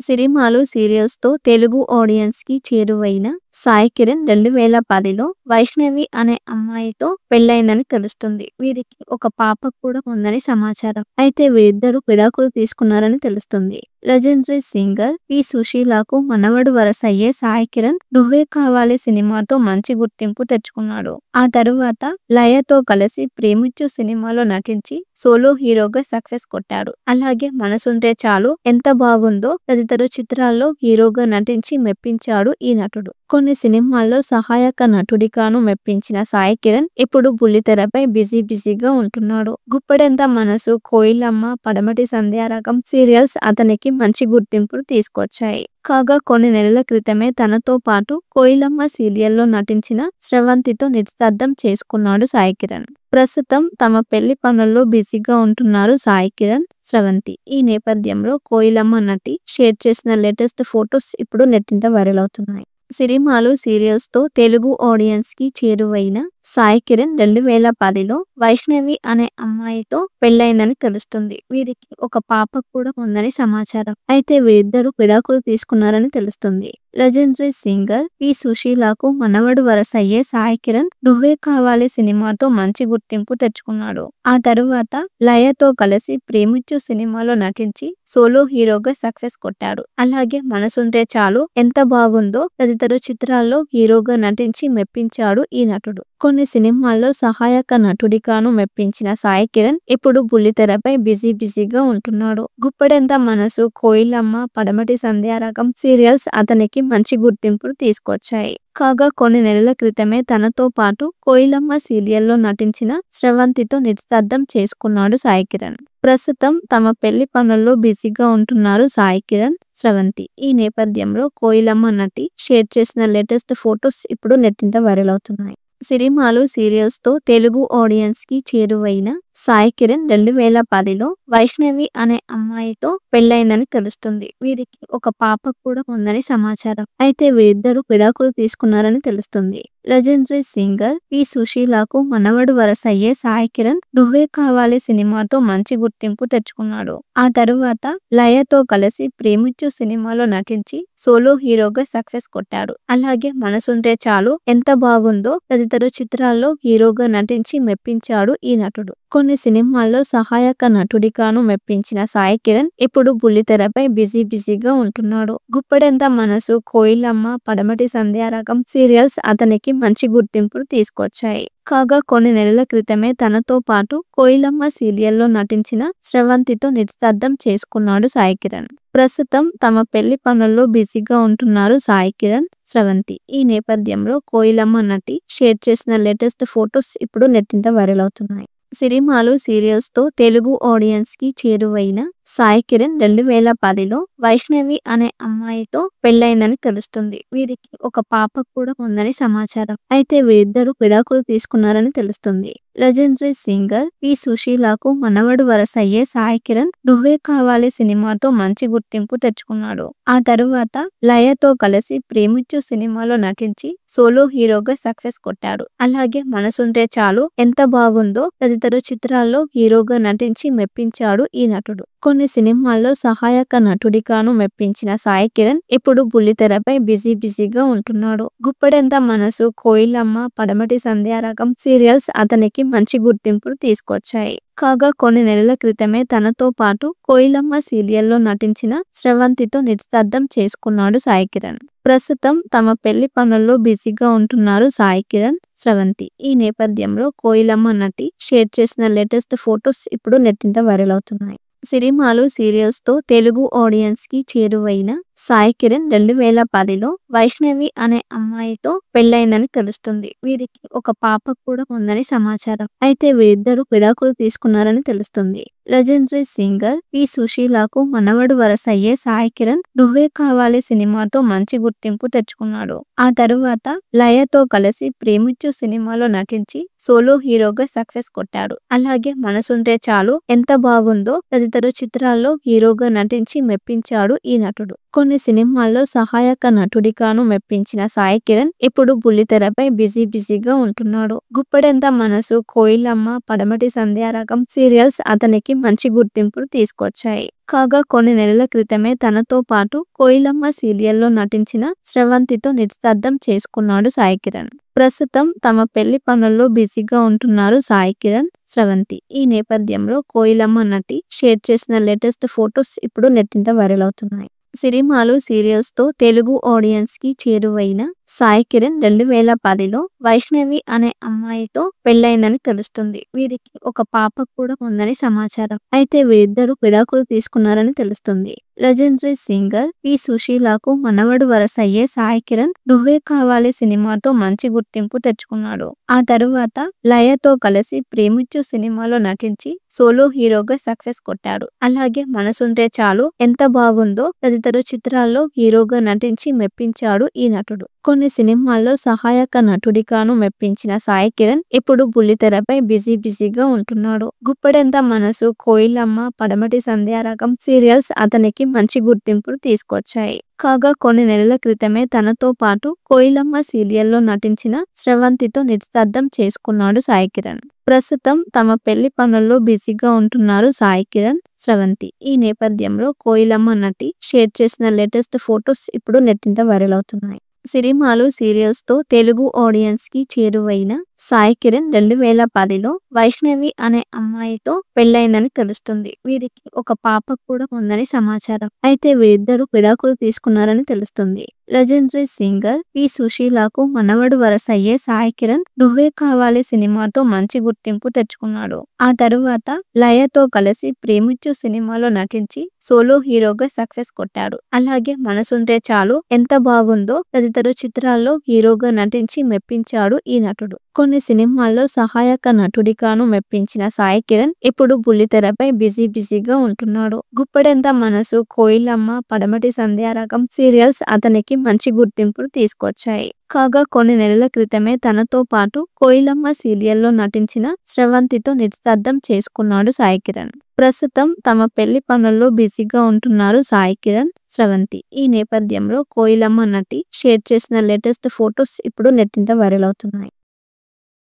సినిమాలు, సీరియల్స్‌తో తెలుగు ఆడియన్స్‌కి చేరువైన సాయి కిరణ్ 2010లో వైష్ణవి అనే అమ్మాయితో పెళ్లయిందని తెలుస్తుంది. వీరికి ఒక పాప కూడా ఉందని సమాచారం. అయితే వీరిద్దరూ విడాకులు తీసుకున్నారని తెలుస్తుంది. Legendary singer P. సుశీలకు మనవడు వరసయ్యే సాయి కిరణ్ 'నువ్వే కావాలి' సినిమాతో మంచి గుర్తింపు తెచ్చుకున్నాడు. ఆ తరువాత లయతో కలిసి 'ప్రేమించు' సినిమాలో నటించి సోలో హీరోగా సక్సెస్ కొట్టాడు. అలాగే 'మనసుంటే చాలు', 'ఎంత బాగుందో' తదితర చిత్రాల్లో హీరోగా నటించి మెప్పించాడు ఈ నటుడు. కొన్ని సినిమాల్లో సహాయక నటుడిగాను మెప్పించిన సాయి కిరణ్ ఇప్పుడు బుల్లితెరపై బిజీగా ఉంటున్నాడు. 'గుప్పెడంత మనసు', 'కోయిలమ్మ', 'పడమటి సంధ్యారాగం' సీరియల్స్ అతనికి మంచి గుర్తింపును తీసుకొచ్చాయి. కాగా కొన్ని నెలల క్రితమే తనతో పాటు 'కోయిలమ్మ' సీరియల్లో నటించిన స్రవంతితో నిశ్చితార్థం చేసుకున్నాడు సాయి కిరణ్. ప్రస్తుతం తమ పెళ్లి పనుల్లో బిజీగా ఉంటున్నారు సాయి కిరణ్, స్రవంతి. ఈ నేపథ్యంలో 'కోయిలమ్మ' నటి షేర్ చేసిన లేటెస్ట్ ఫొటోస్ ఇప్పుడు నెట్టింట వైరల్ అవుతున్నాయి. సినిమాలు, సీరియల్స్‌తో తెలుగు ఆడియన్స్‌కి చేరువైన సాయి కిరణ్ 2010లో వైష్ణవి అనే అమ్మాయితో పెళ్లయిందని తెలుస్తుంది. వీరికి ఒక పాప కూడా ఉందని సమాచారం. అయితే వీరిద్దరూ విడాకులు తీసుకున్నారని తెలుస్తుంది. Legendary singer P. సుశీలకు మనవడు వరసయ్యే సాయి కిరణ్ 'నువ్వే కావాలి' సినిమాతో మంచి గుర్తింపు తెచ్చుకున్నాడు. ఆ తరువాత లయతో కలిసి 'ప్రేమించు' సినిమాలో నటించి సోలో హీరోగా సక్సెస్ కొట్టాడు. అలాగే 'మనసుంటే చాలు', 'ఎంత బాగుందో' తదితర చిత్రాల్లో హీరోగా నటించి మెప్పించాడు ఈ నటుడు. కొన్ని సినిమాల్లో సహాయక నటుడిగాను మెప్పించిన సాయి కిరణ్ ఇప్పుడు బుల్లితెరపై బిజీగా ఉంటున్నాడు. 'గుప్పెడంత మనసు', 'కోయిలమ్మ', 'పడమటి సంధ్యారాగం' సీరియల్స్ అతనికి మంచి గుర్తింపును తీసుకొచ్చాయి. కాగా కొన్ని నెలల క్రితమే తనతో పాటు 'కోయిలమ్మ' సీరియల్లో నటించిన స్రవంతితో నిశ్చితార్థం చేసుకున్నాడు సాయి కిరణ్. ప్రస్తుతం తమ పెళ్లి పనుల్లో బిజీగా ఉంటున్నారు సాయి కిరణ్, స్రవంతి. ఈ నేపథ్యంలో 'కోయిలమ్మ' నటి షేర్ చేసిన లేటెస్ట్ ఫొటోస్ ఇప్పుడు నెట్టింట వైరల్ అవుతున్నాయి. సినిమాలు, సీరియల్స్‌తో తెలుగు ఆడియన్స్‌కి చేరువైన సాయి కిరణ్ 2010లో వైష్ణవి అనే అమ్మాయితో పెళ్లయిందని తెలుస్తుంది. వీరికి ఒక పాప కూడా ఉందని సమాచారం. అయితే వీరిద్దరూ విడాకులు తీసుకున్నారని తెలుస్తుంది. Legendary singer P. సుశీలకు మనవడు వరసయ్యే సాయి కిరణ్ 'నువ్వే కావాలి' సినిమాతో మంచి గుర్తింపు తెచ్చుకున్నాడు. ఆ తరువాత లయతో కలిసి 'ప్రేమించు' సినిమాలో నటించి సోలో హీరోగా సక్సెస్ కొట్టాడు. అలాగే 'మనసుంటే చాలు', 'ఎంత బాగుందో' తదితర చిత్రాల్లో హీరోగా నటించి మెప్పించాడు ఈ నటుడు. కొన్ని సినిమాల్లో సహాయక నటుడిగాను మెప్పించిన సాయి కిరణ్ ఇప్పుడు బుల్లితెరపై బిజీగా ఉంటున్నాడు. 'గుప్పెడంత మనసు', 'కోయిలమ్మ', 'పడమటి సంధ్యారాగం' సీరియల్స్ అతనికి మంచి గుర్తింపును తీసుకొచ్చాయి. కాగా కొన్ని నెలల క్రితమే తనతో పాటు 'కోయిలమ్మ' సీరియల్లో నటించిన స్రవంతితో నిశ్చితార్థం చేసుకున్నాడు సాయి కిరణ్. ప్రస్తుతం తమ పెళ్లి పనుల్లో బిజీగా ఉంటున్నారు సాయి కిరణ్, స్రవంతి. ఈ నేపథ్యంలో 'కోయిలమ్మ' నటి షేర్ చేసిన లేటెస్ట్ ఫొటోస్ ఇప్పుడు నెట్టింట వైరల్ అవుతున్నాయి. సినిమాలు, సీరియల్స్‌తో తెలుగు ఆడియన్స్‌కి చేరువైన సాయి కిరణ్ 2010లో వైష్ణవి అనే అమ్మాయితో పెళ్లయిందని తెలుస్తుంది. వీరికి ఒక పాప కూడా ఉందని సమాచారం. అయితే వీరిద్దరూ విడాకులు తీసుకున్నారని తెలుస్తుంది. Legendary singer P. సుశీలకు మనవడు వరసయ్యే సాయి కిరణ్ 'నువ్వే కావాలి' సినిమాతో మంచి గుర్తింపు తెచ్చుకున్నాడు. ఆ తరువాత లయతో కలిసి 'ప్రేమించు' సినిమాలో నటించి సోలో హీరోగా సక్సెస్ కొట్టాడు. అలాగే 'మనసుంటే చాలు', 'ఎంత బాగుందో' తదితర చిత్రాల్లో హీరోగా నటించి మెప్పించాడు ఈ నటుడు. కొన్ని సినిమాల్లో సహాయక నటుడిగాను మెప్పించిన సాయి కిరణ్ ఇప్పుడు బుల్లితెరపై బిజీగా ఉంటున్నాడు. 'గుప్పెడంత మనసు', 'కోయిలమ్మ', 'పడమటి సంధ్యారాగం' సీరియల్స్ అతనికి మంచి గుర్తింపును తీసుకొచ్చాయి. కాగా కొన్ని నెలల క్రితమే తనతో పాటు 'కోయిలమ్మ' సీరియల్లో నటించిన స్రవంతితో నిశ్చితార్థం చేసుకున్నాడు సాయి కిరణ్. ప్రస్తుతం తమ పెళ్లి పనుల్లో బిజీగా ఉంటున్నారు సాయి కిరణ్, స్రవంతి. ఈ నేపథ్యంలో 'కోయిలమ్మ' నటి షేర్ చేసిన లేటెస్ట్ ఫొటోస్ ఇప్పుడు నెట్టింట వైరల్ అవుతున్నాయి. సినిమాలు, సీరియల్స్‌తో తెలుగు ఆడియన్స్‌కి చేరువైన సాయి కిరణ్ 2010లో వైష్ణవి అనే అమ్మాయితో పెళ్లయిందని తెలుస్తుంది. వీరికి ఒక పాప కూడా ఉందని సమాచారం. అయితే వీరిద్దరూ విడాకులు తీసుకున్నారని తెలుస్తుంది. Legendary singer P. సుశీలకు మనవడు వరసయ్యే సాయి కిరణ్ 'నువ్వే కావాలి' సినిమాతో మంచి గుర్తింపు తెచ్చుకున్నాడు. ఆ తరువాత లయతో కలిసి 'ప్రేమించు' సినిమాలో నటించి సోలో హీరోగా సక్సెస్ కొట్టాడు. అలాగే 'మనసుంటే చాలు', 'ఎంత బాగుందో' తదితర చిత్రాల్లో హీరోగా నటించి మెప్పించాడు ఈ నటుడు. కొన్ని సినిమాల్లో సహాయక నటుడిగాను మెప్పించిన సాయి కిరణ్ ఇప్పుడు బుల్లితెరపై బిజీగా ఉంటున్నాడు. గుప్పెడంత మనసు, కోయిలమ్మ, పడమటి సంధ్యారాగం సీరియల్స్ అతనికి మంచి గుర్తింపును తీసుకొచ్చాయి. కాగా కొన్ని నెలల క్రితమే తనతో పాటు కోయిలమ్మ సీరియల్లో నటించిన స్రవంతితో నిశ్చితార్థం చేసుకున్నాడు సాయి కిరణ్. ప్రస్తుతం తమ పెళ్లి పనుల్లో బిజీగా ఉంటున్నారు సాయి కిరణ్, స్రవంతి. ఈ నేపథ్యంలో కోయిలమ్మ నటి షేర్ చేసిన లేటెస్ట్ ఫొటోస్ ఇప్పుడు నెట్టింట వైరల్ అవుతున్నాయి. సినిమాలు, సీరియల్స్ తో తెలుగు ఆడియన్స్ కి చేరువైన సాయి కిరణ్ 2010లో వైష్ణవి అనే అమ్మాయితో పెళ్లైందని తెలుస్తుంది. వీరికి ఒక పాప కూడా ఉందని సమాచారం. అయితే వీరిద్దరూ విడాకులు తీసుకున్నారని తెలుస్తుంది. లెజెండరీ సింగర్ పి సుశీలకు మనవడు వరస అయ్యే సాయి కిరణ్ 'నువ్వే కావాలి' సినిమాతో మంచి గుర్తింపు తెచ్చుకున్నాడు. ఆ తరువాత లయతో కలిసి 'ప్రేమించు' సినిమాలో నటించి సోలో హీరోగా సక్సెస్ కొట్టాడు. అలాగే 'మనసుంటే చాలు', 'ఎంత బాగుందో' తదితర చిత్రాల్లో హీరోగా నటించి మెప్పించాడు ఈ నటుడు. కొన్ని సినిమాల్లో సహాయక నటుడిగాను మెప్పించిన సాయి కిరణ్ ఇప్పుడు బుల్లితెరపై బిజీగా ఉంటున్నాడు. గుప్పెడంత మనసు, కోయిలమ్మ, పడమటి సంధ్యారాగం సీరియల్స్ అతనికి మంచి గుర్తింపును తీసుకొచ్చాయి. కాగా కొన్ని నెలల క్రితమే తనతో పాటు కోయిలమ్మ సీరియల్లో నటించిన స్రవంతితో నిశ్చితార్థం చేసుకున్నాడు సాయి కిరణ్. ప్రస్తుతం తమ పెళ్లి పనుల్లో బిజీగా ఉంటున్నారు సాయి కిరణ్, స్రవంతి. ఈ నేపథ్యంలో కోయిలమ్మ నటి షేర్ చేసిన లేటెస్ట్ ఫొటోస్ ఇప్పుడు నెట్టింట వైరల్ అవుతున్నాయి. సినిమాలు, సీరియల్స్ తో తెలుగు ఆడియన్స్ కి చేరువైన సాయి కిరణ్ 2010లో వైష్ణవి అనే అమ్మాయితో పెళ్లైందని తెలుస్తుంది. వీరికి ఒక పాప కూడా ఉందని సమాచారం. అయితే వీరిద్దరూ విడాకులు తీసుకున్నారని తెలుస్తుంది. లెజెండరీ సింగర్ పి సుశీలకు మనవడు వరస అయ్యే సాయి కిరణ్ 'నువ్వే కావాలి' సినిమాతో మంచి గుర్తింపు తెచ్చుకున్నాడు. ఆ తరువాత లయతో కలిసి 'ప్రేమించు' సినిమాలో నటించి సోలో హీరోగా సక్సెస్ కొట్టాడు. అలాగే 'మనసుంటే చాలు', 'ఎంత బాగుందో' తదితర చిత్రాల్లో హీరోగా నటించి మెప్పించాడు ఈ నటుడు. కొన్ని సినిమాల్లో సహాయక నటుడిగాను మెప్పించిన సాయి కిరణ్ ఇప్పుడు బుల్లితెరపై బిజీగా ఉంటున్నాడు. గుప్పెడంత మనసు, కోయిలమ్మ, పడమటి సంధ్యారాగం సీరియల్స్ అతనికి మంచి గుర్తింపును తీసుకొచ్చాయి. కాగా కొన్ని నెలల క్రితమే తనతో పాటు కోయిలమ్మ సీరియల్లో నటించిన స్రవంతితో నిశ్చితార్థం చేసుకున్నాడు సాయి కిరణ్. ప్రస్తుతం తమ పెళ్లి పనుల్లో బిజీగా ఉంటున్నారు సాయి కిరణ్, స్రవంతి. ఈ నేపథ్యంలో కోయిలమ్మ నటి షేర్ చేసిన లేటెస్ట్ ఫొటోస్ ఇప్పుడు నెట్టింట వైరల్ అవుతున్నాయి.